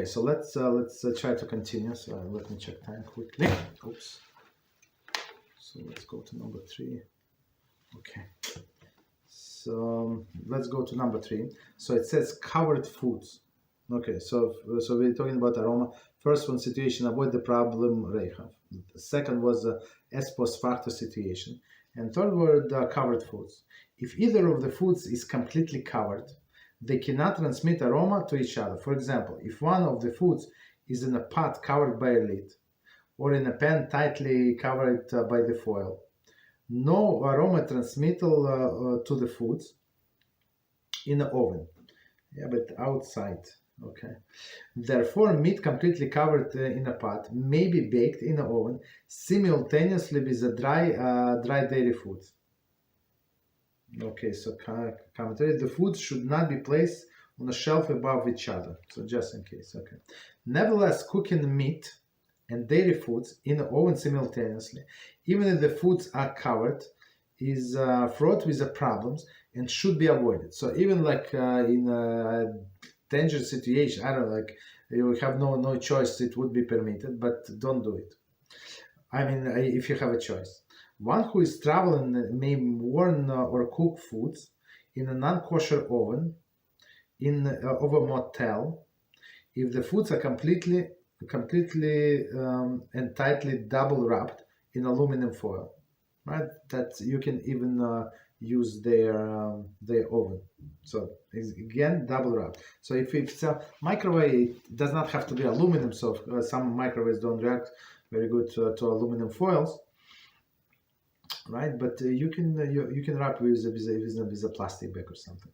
Okay, so let's try to continue. So let me check time quickly. Oops. So let's go to number 3. Okay. So let's go to number 3. So it says covered foods. Okay, so we're talking about aroma. First one situation, avoid the problem, Rehav. The second was as post facto situation. And third word, covered foods. If either of the foods is completely covered, they cannot transmit aroma to each other. For example, if one of the foods is in a pot covered by a lid, or in a pan tightly covered by the foil, no aroma transmittal to the foods in the oven. Yeah, but outside. Okay. Therefore, meat completely covered in a pot may be baked in the oven simultaneously with the dry dairy foods. Okay, so commentary: the foods should not be placed on a shelf above each other. So just in case. Okay. Nevertheless, cooking meat and dairy foods in the oven simultaneously, even if the foods are covered, is fraught with the problems and should be avoided. So even like in a dangerous situation, I don't know, like you have no choice, it would be permitted, but don't do it. I mean, if you have a choice. One who is traveling may warm or cook foods in a non-kosher oven of a motel if the foods are completely and tightly double wrapped in aluminum foil, right? That you can even use their oven. So again, double wrap. So if it's a microwave, it does not have to be aluminum. So some microwaves don't react very good to aluminum foils, right? But you can wrap with a plastic bag or something.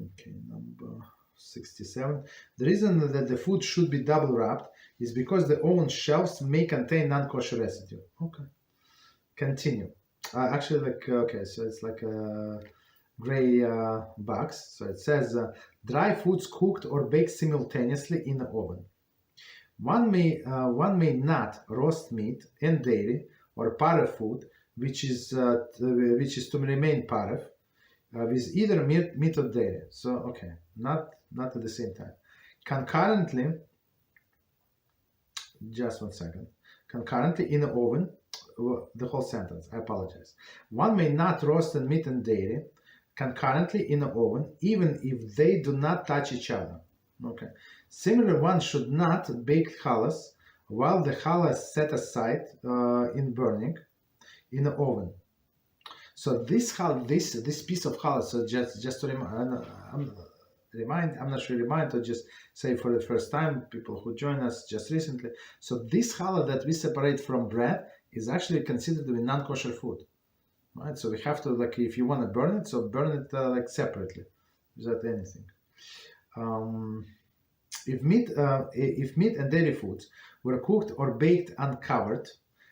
Okay, number 67. The reason that the food should be double wrapped is because the oven shelves may contain non-kosher residue. Okay, continue. Actually, like okay, so it's like a gray box. So it says dry foods cooked or baked simultaneously in the oven. One may not roast meat and dairy or pareve food, which is to remain pareve, with either meat or dairy. So okay, not at the same time. Concurrently, just 1 second. Concurrently in the oven, the whole sentence, I apologize. One may not roast meat and dairy concurrently in the oven, even if they do not touch each other. Okay. Similarly, one should not bake challah while the challah is set aside in burning in the oven. So this piece of challah, so just to I'm not sure remind or just say for the first time, people who join us just recently. So this challah that we separate from bread is actually considered to be non-kosher food, right? So we have to, like, if you want to burn it, so burn it like separately, without anything. If meat and dairy foods were cooked or baked uncovered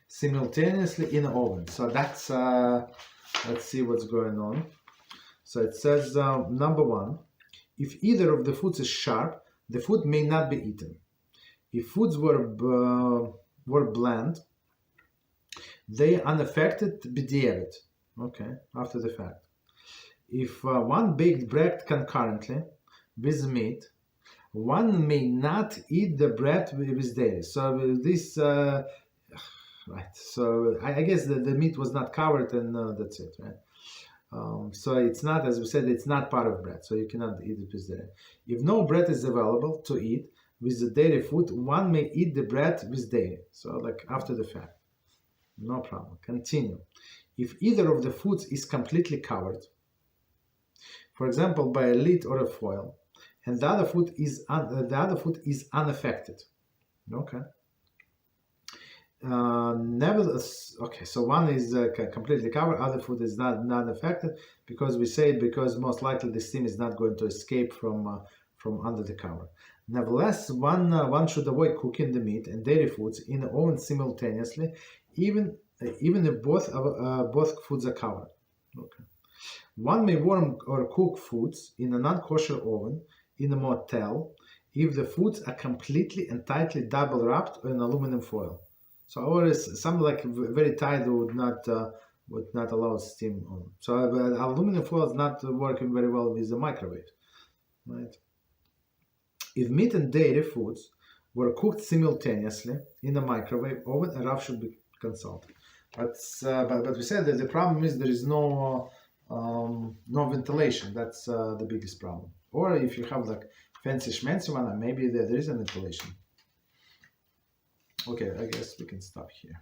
simultaneously in the oven, so that's let's see what's going on. So it says number 1. If either of the foods is sharp, the food may not be eaten. If foods were bland, they unaffected b'diavad, okay, after the fact. If one baked bread concurrently with meat, one may not eat the bread with dairy. So this, right, so I guess the meat was not covered and that's it, right? So it's not, as we said, it's not part of bread, so you cannot eat it with dairy. If no bread is available to eat with the dairy food, one may eat the bread with dairy, so like after the fact. No problem. Continue. If either of the foods is completely covered, for example, by a lid or a foil, and the other food is unaffected, okay. Okay, so one is completely covered, other food is not affected, because we say because most likely the steam is not going to escape from under the cover. Nevertheless, one should avoid cooking the meat and dairy foods in the oven simultaneously, even if both foods are covered. Okay. One may warm or cook foods in a non-kosher oven in a motel if the foods are completely and tightly double wrapped in aluminum foil. So, or some like very tight would not allow steam on. So aluminum foil is not working very well with the microwave, right? If meat and dairy foods were cooked simultaneously in a microwave oven, a Rav should be consulted. But we said that the problem is there is no ventilation. That's the biggest problem. Or if you have like fancy schmancy one, maybe there is a ventilation. Okay, I guess we can stop here.